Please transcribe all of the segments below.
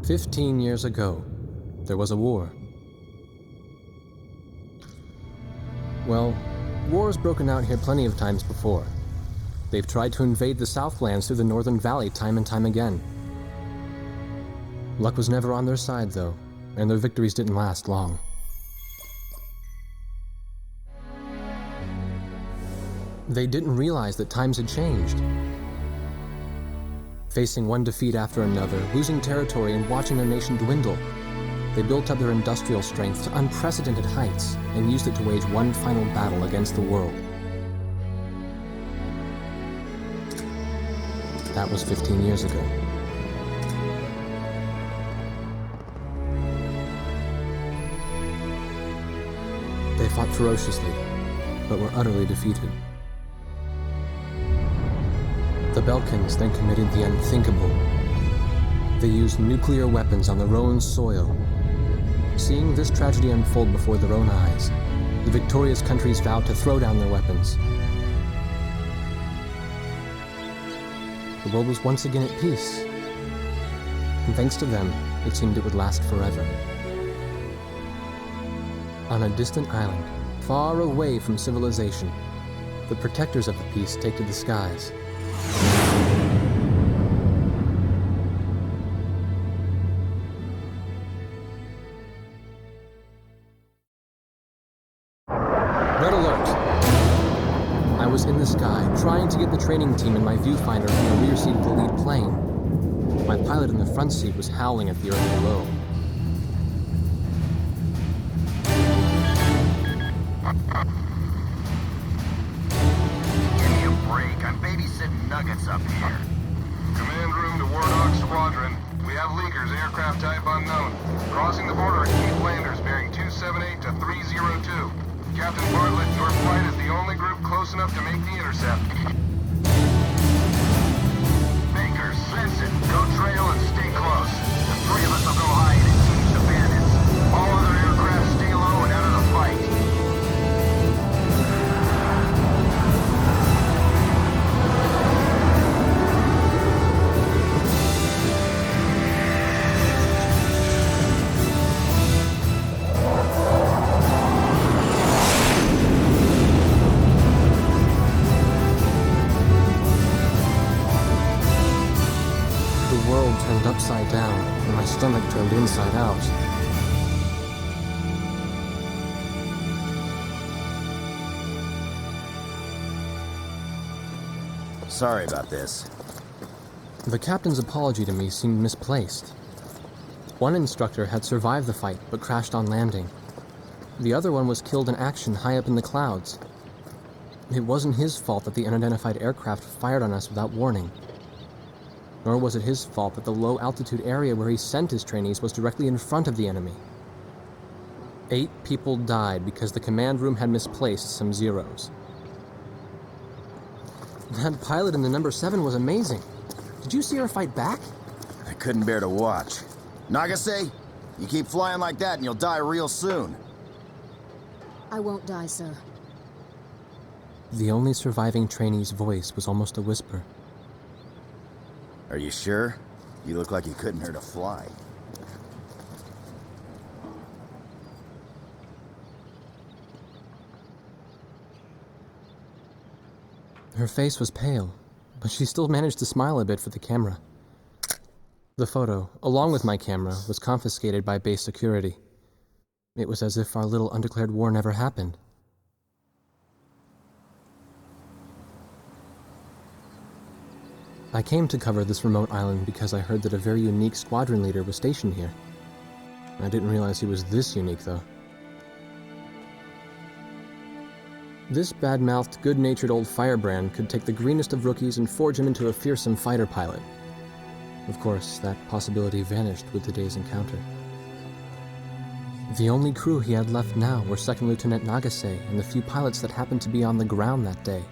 "15 years ago, there was a war. Well, war's broken out here plenty of times before. They've tried to invade the Southlands through the Northern Valley time and time again. Luck was never on their side, though, and their victories didn't last long. They didn't realize that times had changed. Facing one defeat after another, losing territory and watching their nation dwindle, they built up their industrial strength to unprecedented heights and used it to wage one final battle against the world. That was 15 years ago. They fought ferociously, but were utterly defeated. The Belkans then committed the unthinkable. They used nuclear weapons on their own soil. Seeing this tragedy unfold before their own eyes, the victorious countries vowed to throw down their weapons. The world was once again at peace, and thanks to them, it seemed it would last forever. On a distant island, far away from civilization, the protectors of the peace take to the skies. Red alert! I was in the sky, trying to get the training team in my viewfinder from the rear seat of the lead plane. My pilot in the front seat was howling at the earth below. Give me a break. I'm babysitting nuggets up here. Command room to Wardog Squadron. We have leakers, aircraft type unknown. Crossing the border at Keith Landers, bearing 278 to 302. Captain Bartlett, your flight is the only group close enough to make the intercept. Baker, sense it. Go trail and stay close. The three of us will go hide and teach the bandits. All other aircraft stay low and out of the fight. Upside down, and my stomach turned inside out. Sorry about this. The captain's apology to me seemed misplaced. One instructor had survived the fight, but crashed on landing. The other one was killed in action high up in the clouds. It wasn't his fault that the unidentified aircraft fired on us without warning. Nor was it his fault that the low-altitude area where he sent his trainees was directly in front of the enemy. 8 people died because the command room had misplaced some zeros. That pilot in the number 7 was amazing. Did you see her fight back? I couldn't bear to watch. Nagase, you keep flying like that and you'll die real soon. I won't die, sir. The only surviving trainee's voice was almost a whisper. Are you sure? You look like you couldn't hurt a fly. Her face was pale, but she still managed to smile a bit for the camera. The photo, along with my camera, was confiscated by base security. It was as if our little undeclared war never happened. I came to cover this remote island because I heard that a very unique squadron leader was stationed here. I didn't realize he was this unique, though. This bad-mouthed, good-natured old firebrand could take the greenest of rookies and forge him into a fearsome fighter pilot. Of course, that possibility vanished with the day's encounter. The only crew he had left now were Second Lieutenant Nagase and the few pilots that happened to be on the ground that day.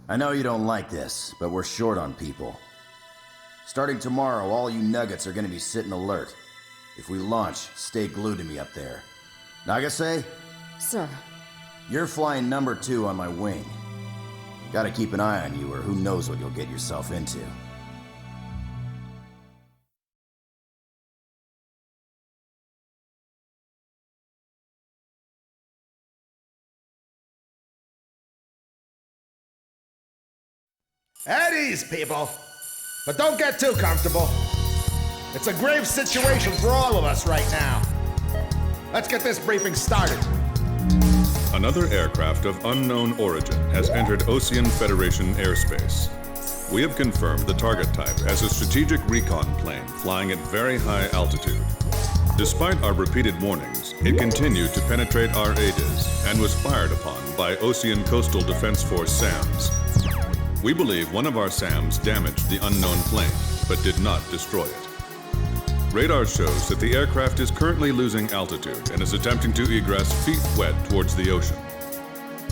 I know you don't like this, but we're short on people. Starting tomorrow, all you nuggets are gonna be sitting alert. If we launch, stay glued to me up there. Nagase? Sir. You're flying number 2 on my wing. Gotta keep an eye on you, or who knows what you'll get yourself into. At ease, people. But don't get too comfortable. It's a grave situation for all of us right now. Let's get this briefing started. Another aircraft of unknown origin has entered Ocean Federation airspace. We have confirmed the target type as a strategic recon plane flying at very high altitude. Despite our repeated warnings, it continued to penetrate our ADIS and was fired upon by Ocean Coastal Defense Force SAMs. We believe one of our SAMs damaged the unknown plane, but did not destroy it. Radar shows that the aircraft is currently losing altitude and is attempting to egress feet wet towards the ocean.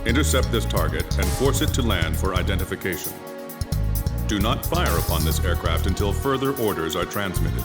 Intercept this target and force it to land for identification. Do not fire upon this aircraft until further orders are transmitted.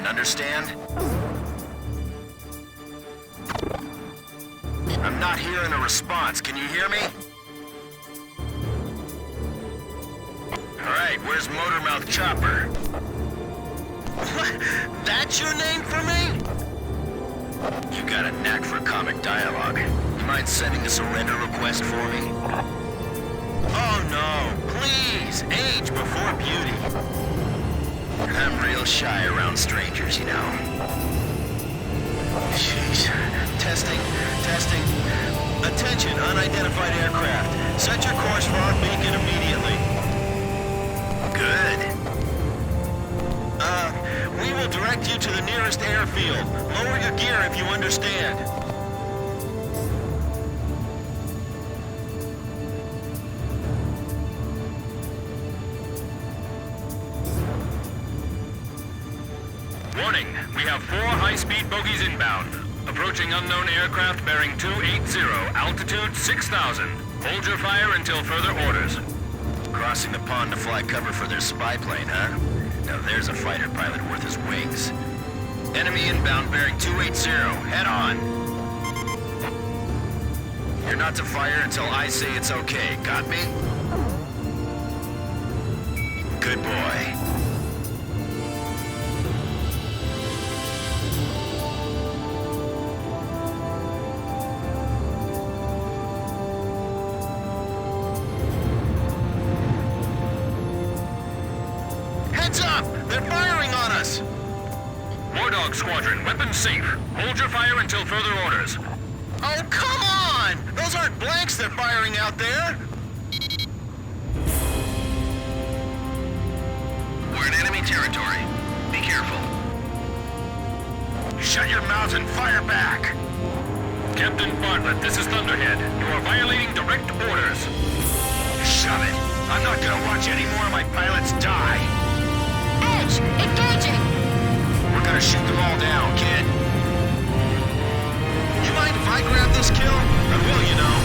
Understand? I'm not hearing a response. Can you hear me? Alright, where's Motormouth Chopper? What? That's your name for me? You got a knack for comic dialogue. You mind sending a surrender request for me? Oh no, please! Age before beauty. I'm real shy around strangers, you know. Jeez. Testing. Attention, unidentified aircraft. Set your course for our beacon immediately. Good. We will direct you to the nearest airfield. Lower your gear if you understand. Warning, we have 4 high-speed bogies inbound. Approaching unknown aircraft bearing 280, altitude 6,000. Hold your fire until further orders. Crossing the pond to fly cover for their spy plane, huh? Now there's a fighter pilot worth his wings. Enemy inbound bearing 280. Head on. You're not to fire until I say it's okay. Got me? Good boy. Heads up! They're firing on us! War Dog Squadron, weapons safe. Hold your fire until further orders. Oh, come on! Those aren't blanks they're firing out there! We're in enemy territory. Be careful. Shut your mouths and fire back! Captain Bartlett, this is Thunderhead. You are violating direct orders. Shove it! I'm not gonna watch any more of my pilots die! Edge! Engaging! We're gonna shoot them all down, kid. You mind if I grab this kill? I will, you know.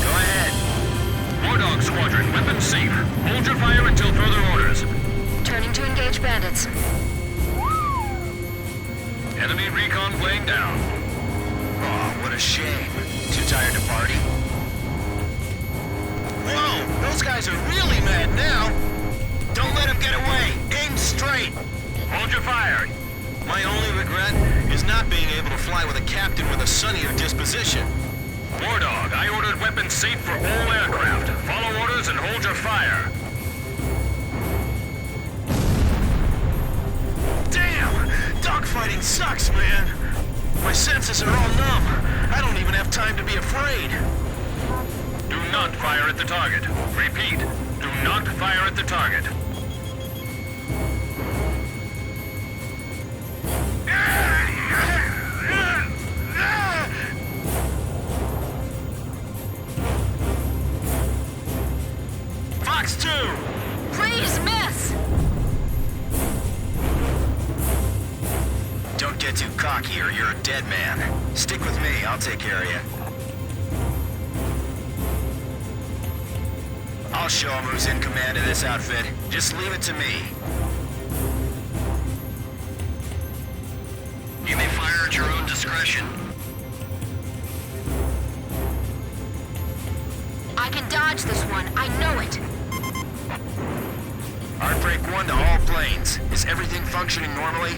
Go ahead. War Dog Squadron, weapons safe. Hold your fire until further orders. Turning to engage bandits. Enemy recon playing down. Oh, what a shame. Too tired to party? Whoa! Those guys are really mad now! Don't let them get away! Aim straight! Hold your fire. My only regret is not being able to fly with a captain with a sunnier disposition. War Dog, I ordered weapons safe for all aircraft. Follow orders and hold your fire. Damn! Dogfighting sucks, man! My senses are all numb. I don't even have time to be afraid. Do not fire at the target. Repeat, do not fire at the target. Fox 2! Please miss! Don't get too cocky or you're a dead man. Stick with me, I'll take care of you. I'll show him who's in command of this outfit. Just leave it to me. You may fire at your own discretion. I can dodge this one. I know it. Heartbreak 1 to all planes. Is everything functioning normally?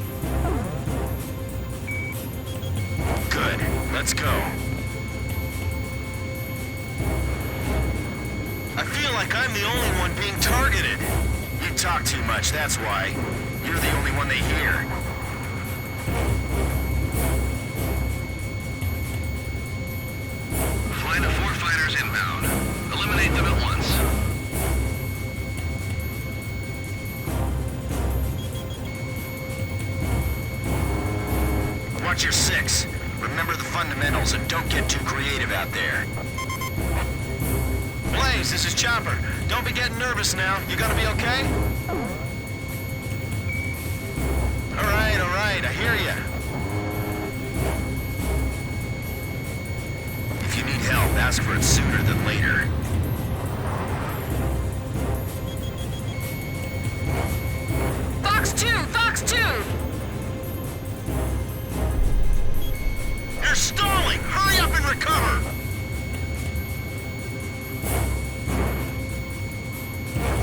Good. Let's go. I feel like I'm the only one being targeted. You talk too much, that's why. You're the only one they hear. Flight of 4 fighters inbound. Eliminate them at once. Watch your 6. Remember the fundamentals and don't get too creative out there. Blaze, this is Chopper. Don't be getting nervous now. You gonna be okay? All right, I hear ya. If you need help, ask for it sooner than later. Fox 2! Fox 2! You're stalling! Hurry up and recover!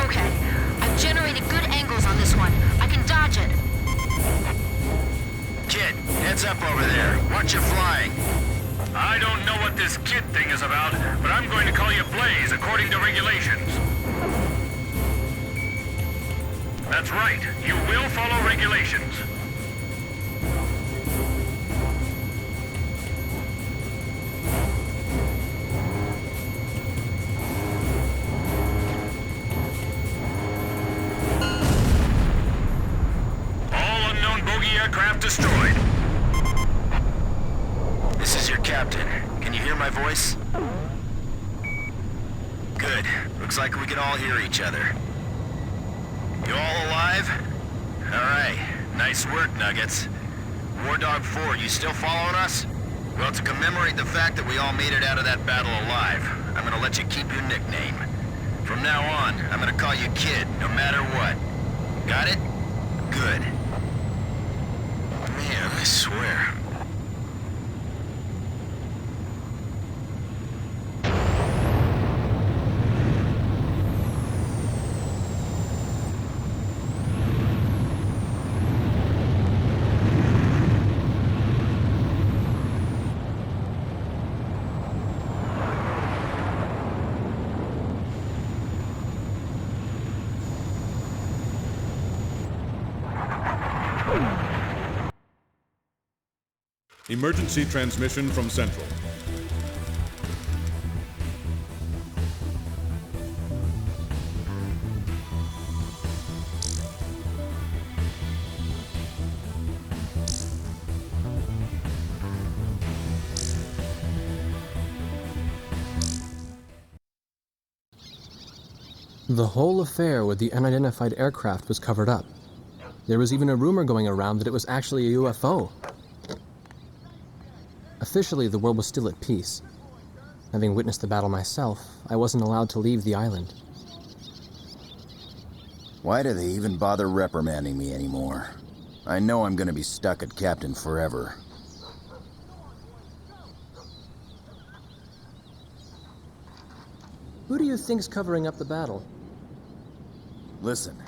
Okay, I've generated good angles on this one. I can dodge it. Kid, heads up over there. Watch your flying. I don't know what this kid thing is about, but I'm going to call you Blaze according to regulations. That's right. You will follow regulations. All unknown bogey aircraft destroyed. This is your captain. Can you hear my voice? Good. Looks like we can all hear each other. You all alive? Alright. Nice work, Nuggets. War Dog 4, you still following us? Well, to commemorate the fact that we all made it out of that battle alive, I'm gonna let you keep your nickname. From now on, I'm gonna call you Kid, no matter what. Got it? Good. Man, I swear. Emergency transmission from Central. The whole affair with the unidentified aircraft was covered up. There was even a rumor going around that it was actually a UFO. Officially, the world was still at peace. Having witnessed the battle myself, I wasn't allowed to leave the island. Why do they even bother reprimanding me anymore? I know I'm gonna be stuck at Captain forever. Who do you think's covering up the battle? Listen,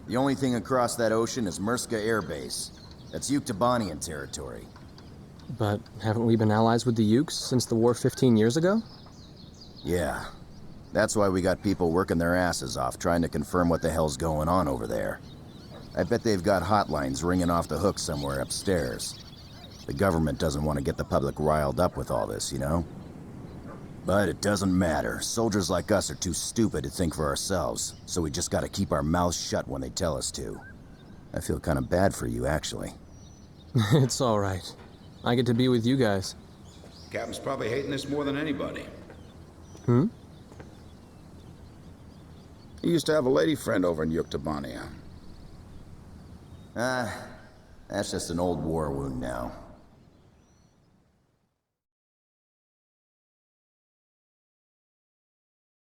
the only thing across that ocean is Murska Air Base. That's Yuktobanian territory. But haven't we been allies with the Ukes since the war 15 years ago? Yeah. That's why we got people working their asses off trying to confirm what the hell's going on over there. I bet they've got hotlines ringing off the hook somewhere upstairs. The government doesn't want to get the public riled up with all this, you know? But it doesn't matter. Soldiers like us are too stupid to think for ourselves, so we just gotta keep our mouths shut when they tell us to. I feel kind of bad for you, actually. It's all right. I get to be with you guys. Captain's probably hating this more than anybody. Hmm? He used to have a lady friend over in Yuktobania. That's just an old war wound now.